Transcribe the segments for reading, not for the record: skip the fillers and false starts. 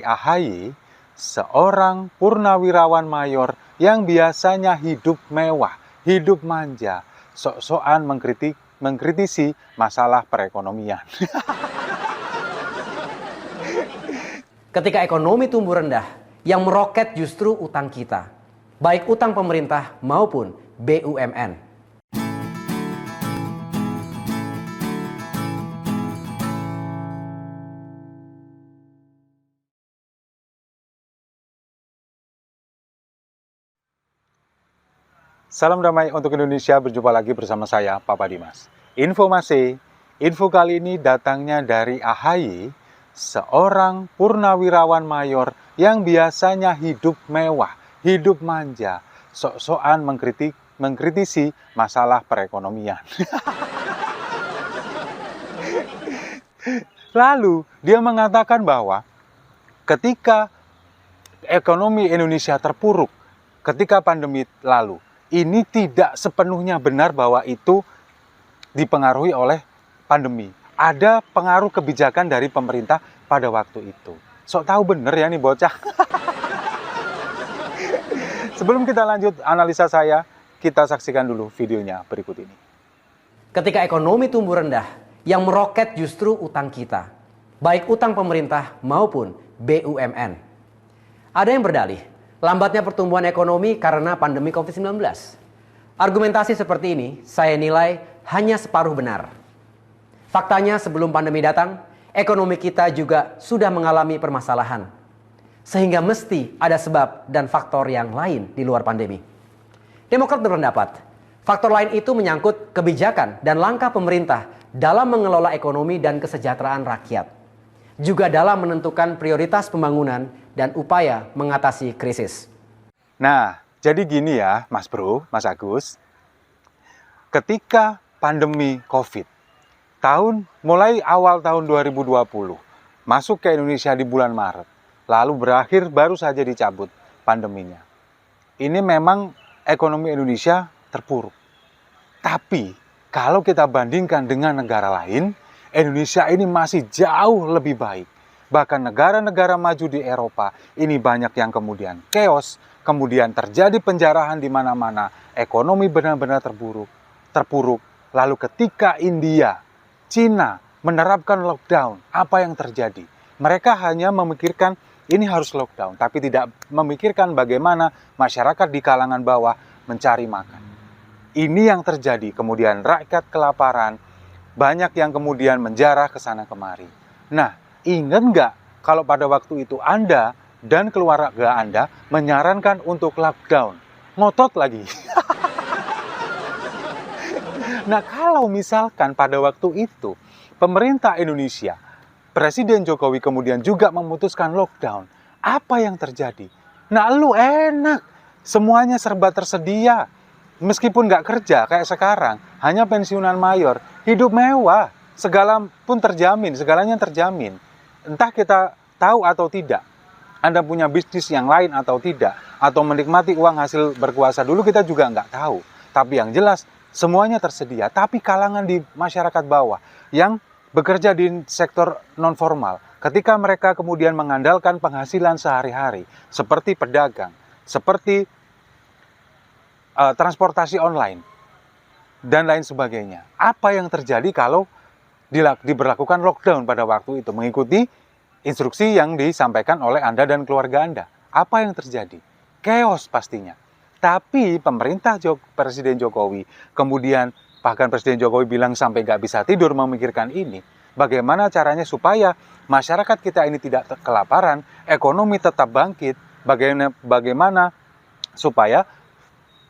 dari AHY, seorang purnawirawan mayor yang biasanya hidup mewah, hidup manja, sok-sokan mengkritisi masalah perekonomian. Ketika ekonomi tumbuh rendah, yang meroket justru utang kita, baik utang pemerintah maupun BUMN. Salam damai untuk Indonesia, berjumpa lagi bersama saya, Papa Dimas. Info kali ini datangnya dari AHY, seorang purnawirawan mayor yang biasanya hidup mewah, hidup manja, sok-sokan mengkritisi masalah perekonomian. Lalu, dia mengatakan bahwa ketika ekonomi Indonesia terpuruk, ketika pandemi lalu, ini tidak sepenuhnya benar bahwa itu dipengaruhi oleh pandemi. Ada pengaruh kebijakan dari pemerintah pada waktu itu. Sok tahu bener ya nih bocah. Sebelum kita lanjut analisa saya, kita saksikan dulu videonya berikut ini. Ketika ekonomi tumbuh rendah, yang meroket justru utang kita, baik utang pemerintah maupun BUMN. Ada yang berdalih, lambatnya pertumbuhan ekonomi karena pandemi COVID-19. Argumentasi seperti ini saya nilai hanya separuh benar. Faktanya sebelum pandemi datang, ekonomi kita juga sudah mengalami permasalahan. Sehingga mesti ada sebab dan faktor yang lain di luar pandemi. Demokrat berpendapat, faktor lain itu menyangkut kebijakan dan langkah pemerintah dalam mengelola ekonomi dan kesejahteraan rakyat. Juga dalam menentukan prioritas pembangunan dan upaya mengatasi krisis. Nah, jadi gini ya, Mas Bro, Mas Agus. Ketika pandemi COVID, mulai awal tahun 2020, masuk ke Indonesia di bulan Maret, lalu berakhir baru saja dicabut pandeminya. Ini memang ekonomi Indonesia terpuruk. Tapi, kalau kita bandingkan dengan negara lain, Indonesia ini masih jauh lebih baik. Bahkan negara-negara maju di Eropa ini banyak yang kemudian chaos, kemudian terjadi penjarahan di mana-mana, ekonomi benar-benar terpuruk. Lalu ketika India, Cina menerapkan lockdown, apa yang terjadi? Mereka hanya memikirkan ini harus lockdown, tapi tidak memikirkan bagaimana masyarakat di kalangan bawah mencari makan. Ini yang terjadi, kemudian rakyat kelaparan, banyak yang kemudian menjarah ke sana kemari. Nah, ingat nggak kalau pada waktu itu Anda dan keluarga Anda menyarankan untuk lockdown? Ngotot lagi. Nah, kalau misalkan pada waktu itu pemerintah Indonesia, Presiden Jokowi kemudian juga memutuskan lockdown, apa yang terjadi? Nah, lu enak, semuanya serba tersedia. Meskipun nggak kerja kayak sekarang, hanya pensiunan mayor, hidup mewah, segalanya terjamin. Entah kita tahu atau tidak, Anda punya bisnis yang lain atau tidak, atau menikmati uang hasil berkuasa dulu, kita juga nggak tahu. Tapi yang jelas, semuanya tersedia. Tapi kalangan di masyarakat bawah yang bekerja di sektor non-formal, ketika mereka kemudian mengandalkan penghasilan sehari-hari, seperti pedagang, seperti transportasi online, dan lain sebagainya. Apa yang terjadi kalau diberlakukan lockdown pada waktu itu, mengikuti instruksi yang disampaikan oleh Anda dan keluarga Anda? Apa yang terjadi? Chaos pastinya. Tapi pemerintah Presiden Jokowi, kemudian bahkan Presiden Jokowi bilang sampai nggak bisa tidur memikirkan ini. Bagaimana caranya supaya masyarakat kita ini tidak kelaparan, ekonomi tetap bangkit, bagaimana supaya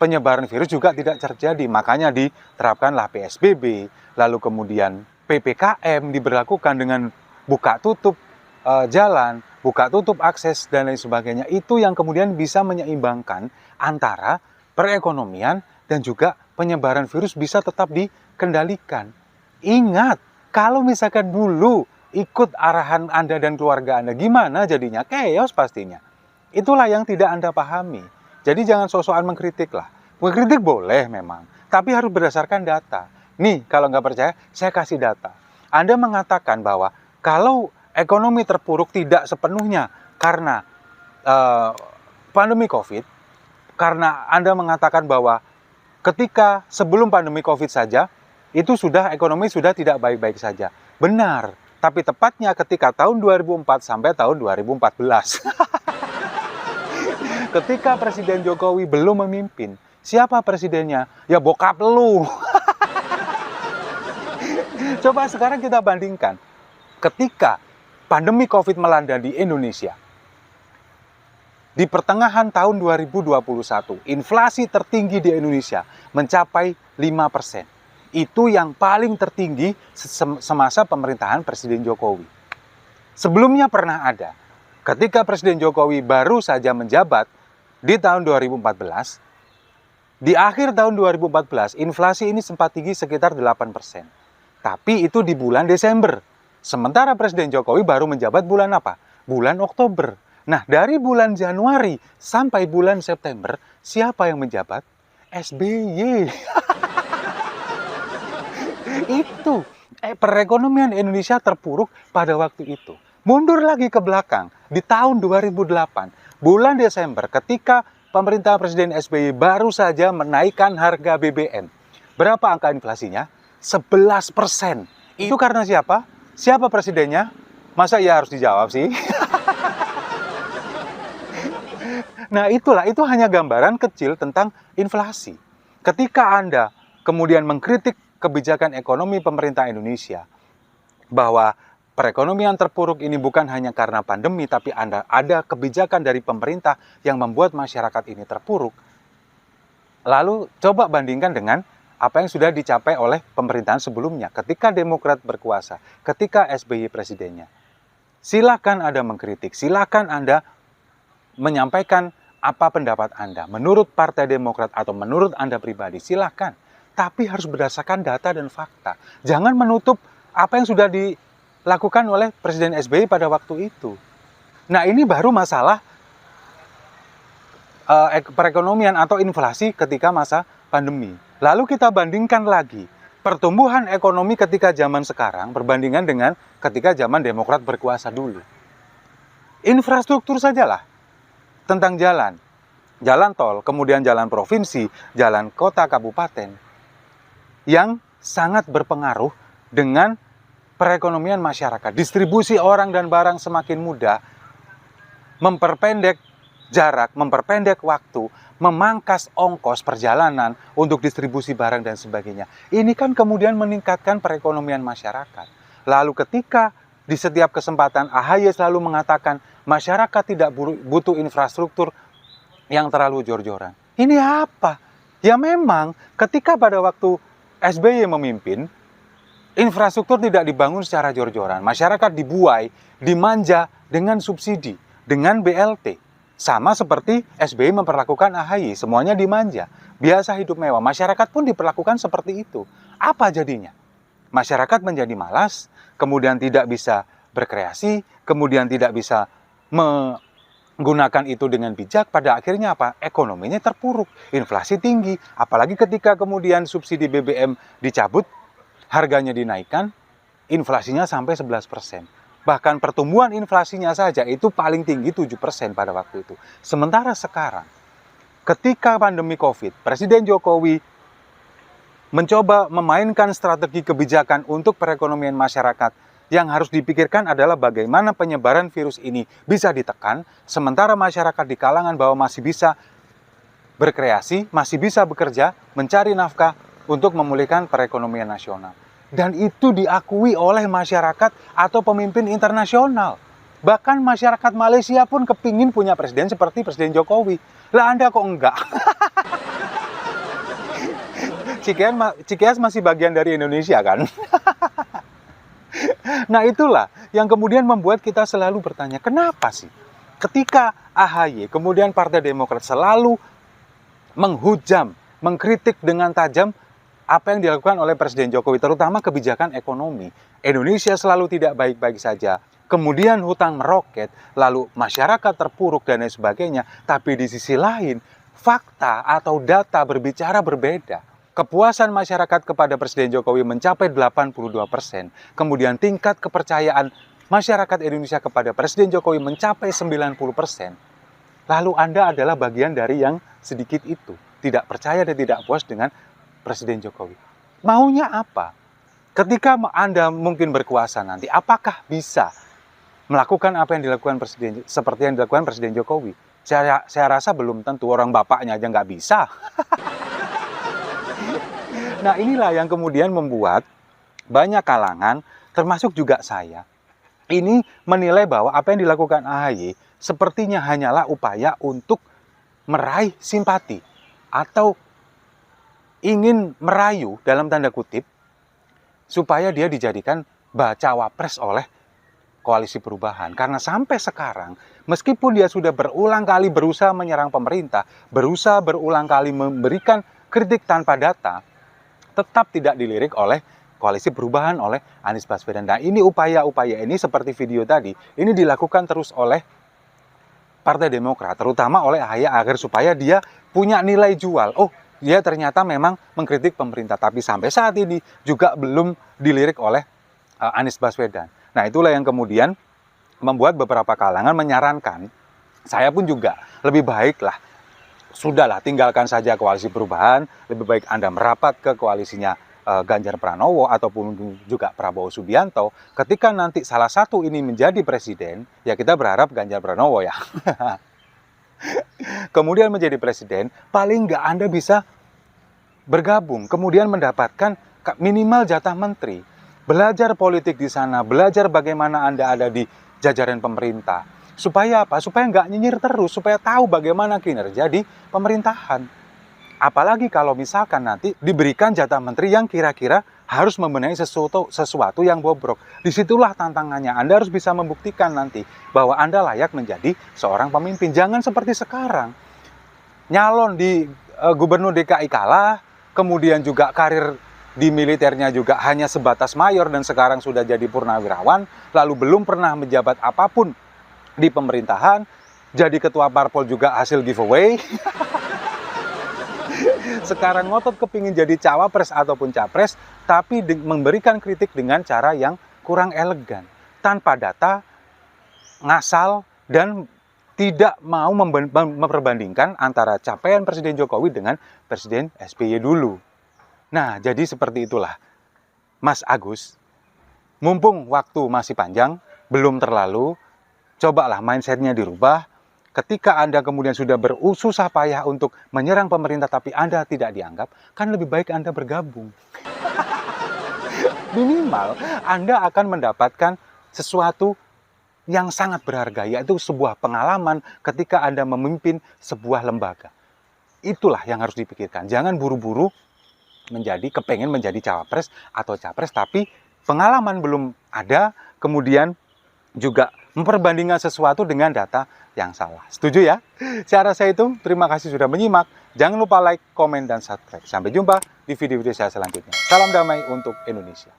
penyebaran virus juga tidak terjadi. Makanya diterapkanlah PSBB, lalu kemudian PPKM diberlakukan dengan buka tutup jalan, buka tutup akses, dan lain sebagainya. Itu yang kemudian bisa menyeimbangkan antara perekonomian dan juga penyebaran virus bisa tetap dikendalikan. Ingat, kalau misalkan dulu ikut arahan Anda dan keluarga Anda, gimana jadinya? Chaos pastinya. Itulah yang tidak Anda pahami. Jadi jangan sok-sokan mengkritik lah. Mengkritik boleh memang, tapi harus berdasarkan data. Nih, kalau nggak percaya, saya kasih data. Anda mengatakan bahwa kalau ekonomi terpuruk tidak sepenuhnya karena pandemi COVID, karena Anda mengatakan bahwa ketika sebelum pandemi COVID saja, itu ekonomi sudah tidak baik-baik saja. Benar, tapi tepatnya ketika tahun 2004 sampai tahun 2014. Ketika Presiden Jokowi belum memimpin, siapa presidennya? Ya bokap lu. Coba sekarang kita bandingkan. Ketika pandemi COVID melanda di Indonesia, di pertengahan tahun 2021, inflasi tertinggi di Indonesia mencapai 5%. Itu yang paling tertinggi semasa pemerintahan Presiden Jokowi. Sebelumnya pernah ada, ketika Presiden Jokowi baru saja menjabat di tahun 2014, di akhir tahun 2014, inflasi ini sempat tinggi sekitar 8%. Tapi itu di bulan Desember. Sementara Presiden Jokowi baru menjabat bulan apa? Bulan Oktober. Nah, dari bulan Januari sampai bulan September, siapa yang menjabat? SBY. Itu perekonomian Indonesia terpuruk pada waktu itu. Mundur lagi ke belakang, di tahun 2008, bulan Desember, ketika pemerintah Presiden SBY baru saja menaikkan harga BBM. Berapa angka inflasinya? 11%. Itu karena siapa? Siapa presidennya? Masa ya harus dijawab sih? Nah itulah, itu hanya gambaran kecil tentang inflasi. Ketika Anda kemudian mengkritik kebijakan ekonomi pemerintah Indonesia, bahwa perekonomian terpuruk ini bukan hanya karena pandemi, tapi ada kebijakan dari pemerintah yang membuat masyarakat ini terpuruk. Lalu coba bandingkan dengan apa yang sudah dicapai oleh pemerintahan sebelumnya, ketika Demokrat berkuasa, ketika SBY presidennya. Silakan Anda mengkritik, silakan Anda menyampaikan apa pendapat Anda, menurut Partai Demokrat atau menurut Anda pribadi, silakan. Tapi harus berdasarkan data dan fakta. Jangan menutup apa yang sudah dilakukan oleh Presiden SBY pada waktu itu. Nah ini baru masalah perekonomian atau inflasi ketika masa pandemi. Lalu kita bandingkan lagi pertumbuhan ekonomi ketika zaman sekarang berbandingan dengan ketika zaman Demokrat berkuasa dulu. Infrastruktur sajalah, tentang jalan tol, kemudian jalan provinsi, jalan kota, kabupaten, yang sangat berpengaruh dengan perekonomian masyarakat. Distribusi orang dan barang semakin mudah, memperpendek jarak, memperpendek waktu, memangkas ongkos perjalanan untuk distribusi barang dan sebagainya. Ini kan kemudian meningkatkan perekonomian masyarakat. Lalu ketika di setiap kesempatan AHY selalu mengatakan masyarakat tidak butuh infrastruktur yang terlalu jor-joran. Ini apa? Ya memang ketika pada waktu SBY memimpin, infrastruktur tidak dibangun secara jor-joran. Masyarakat dibuai, dimanja dengan subsidi, dengan BLT. Sama seperti SBY memperlakukan AHY, semuanya dimanja. Biasa hidup mewah, masyarakat pun diperlakukan seperti itu. Apa jadinya? Masyarakat menjadi malas, kemudian tidak bisa berkreasi, kemudian tidak bisa menggunakan itu dengan bijak. Pada akhirnya apa? Ekonominya terpuruk, inflasi tinggi. Apalagi ketika kemudian subsidi BBM dicabut, harganya dinaikkan, inflasinya sampai 11%. Bahkan pertumbuhan inflasinya saja itu paling tinggi 7% pada waktu itu. Sementara sekarang, ketika pandemi COVID, Presiden Jokowi mencoba memainkan strategi kebijakan untuk perekonomian masyarakat. Yang harus dipikirkan adalah bagaimana penyebaran virus ini bisa ditekan, sementara masyarakat di kalangan bawah masih bisa berkreasi, masih bisa bekerja, mencari nafkah untuk memulihkan perekonomian nasional. Dan itu diakui oleh masyarakat atau pemimpin internasional. Bahkan masyarakat Malaysia pun kepingin punya presiden seperti Presiden Jokowi. Lah Anda kok enggak? Cikeas masih bagian dari Indonesia kan? Nah itulah yang kemudian membuat kita selalu bertanya, kenapa sih ketika AHY kemudian Partai Demokrat selalu menghujam, mengkritik dengan tajam apa yang dilakukan oleh Presiden Jokowi, terutama kebijakan ekonomi. Indonesia selalu tidak baik-baik saja. Kemudian hutang meroket, lalu masyarakat terpuruk dan lain sebagainya. Tapi di sisi lain, fakta atau data berbicara berbeda. Kepuasan masyarakat kepada Presiden Jokowi mencapai 82%. Kemudian tingkat kepercayaan masyarakat Indonesia kepada Presiden Jokowi mencapai 90%, lalu Anda adalah bagian dari yang sedikit itu, tidak percaya dan tidak puas dengan Presiden Jokowi. Maunya apa? Ketika Anda mungkin berkuasa nanti, apakah bisa melakukan apa yang dilakukan Presiden, seperti yang dilakukan Presiden Jokowi? Saya rasa belum tentu, orang bapaknya aja nggak bisa. Nah, inilah yang kemudian membuat banyak kalangan, termasuk juga saya, ini menilai bahwa apa yang dilakukan AHY sepertinya hanyalah upaya untuk meraih simpati atau ingin merayu dalam tanda kutip supaya dia dijadikan bacawa pres oleh Koalisi Perubahan. Karena sampai sekarang, meskipun dia sudah berulang kali berusaha menyerang pemerintah, berusaha berulang kali memberikan kritik tanpa data, tetap tidak dilirik oleh Koalisi Perubahan, oleh Anies Baswedan. Nah, ini upaya-upaya ini seperti video tadi, ini dilakukan terus oleh Partai Demokrat, terutama oleh AHY agar supaya dia punya nilai jual. Oh, dia ternyata memang mengkritik pemerintah, tapi sampai saat ini juga belum dilirik oleh Anies Baswedan. Nah, itulah yang kemudian membuat beberapa kalangan menyarankan, saya pun juga, lebih baiklah, sudahlah tinggalkan saja Koalisi Perubahan, lebih baik Anda merapat ke koalisinya Ganjar Pranowo ataupun juga Prabowo Subianto. Ketika nanti salah satu ini menjadi presiden, ya kita berharap Ganjar Pranowo ya. Kemudian menjadi presiden, paling nggak Anda bisa bergabung, kemudian mendapatkan minimal jatah menteri. Belajar politik di sana, belajar bagaimana Anda ada di jajaran pemerintah. Supaya apa? Supaya nggak nyinyir terus, supaya tahu bagaimana kinerja di pemerintahan. Apalagi kalau misalkan nanti diberikan jatah menteri yang kira-kira harus membenahi sesuatu yang bobrok. Disitulah tantangannya. Anda harus bisa membuktikan nanti bahwa Anda layak menjadi seorang pemimpin. Jangan seperti sekarang. Nyalon di gubernur DKI kalah, kemudian juga karir di militernya juga hanya sebatas mayor dan sekarang sudah jadi purnawirawan, lalu belum pernah menjabat apapun di pemerintahan, jadi ketua parpol juga hasil giveaway. Sekarang ngotot kepingin jadi cawapres ataupun capres, tapi memberikan kritik dengan cara yang kurang elegan, tanpa data, ngasal, dan tidak mau memperbandingkan antara capaian Presiden Jokowi dengan Presiden SBY dulu. Nah, jadi seperti itulah, Mas Agus, mumpung waktu masih panjang, belum terlalu, cobalah mindset-nya dirubah. Ketika Anda kemudian sudah bersusah payah untuk menyerang pemerintah tapi Anda tidak dianggap, kan lebih baik Anda bergabung. Minimal Anda akan mendapatkan sesuatu yang sangat berharga, yaitu sebuah pengalaman ketika Anda memimpin sebuah lembaga. Itulah yang harus dipikirkan. Jangan buru-buru kepengen menjadi cawapres atau capres, tapi pengalaman belum ada, kemudian juga memperbandingkan sesuatu dengan data yang salah. Setuju ya? Saya rasa itu. Terima kasih sudah menyimak. Jangan lupa like, komen, dan subscribe. Sampai jumpa di video-video saya selanjutnya. Salam damai untuk Indonesia.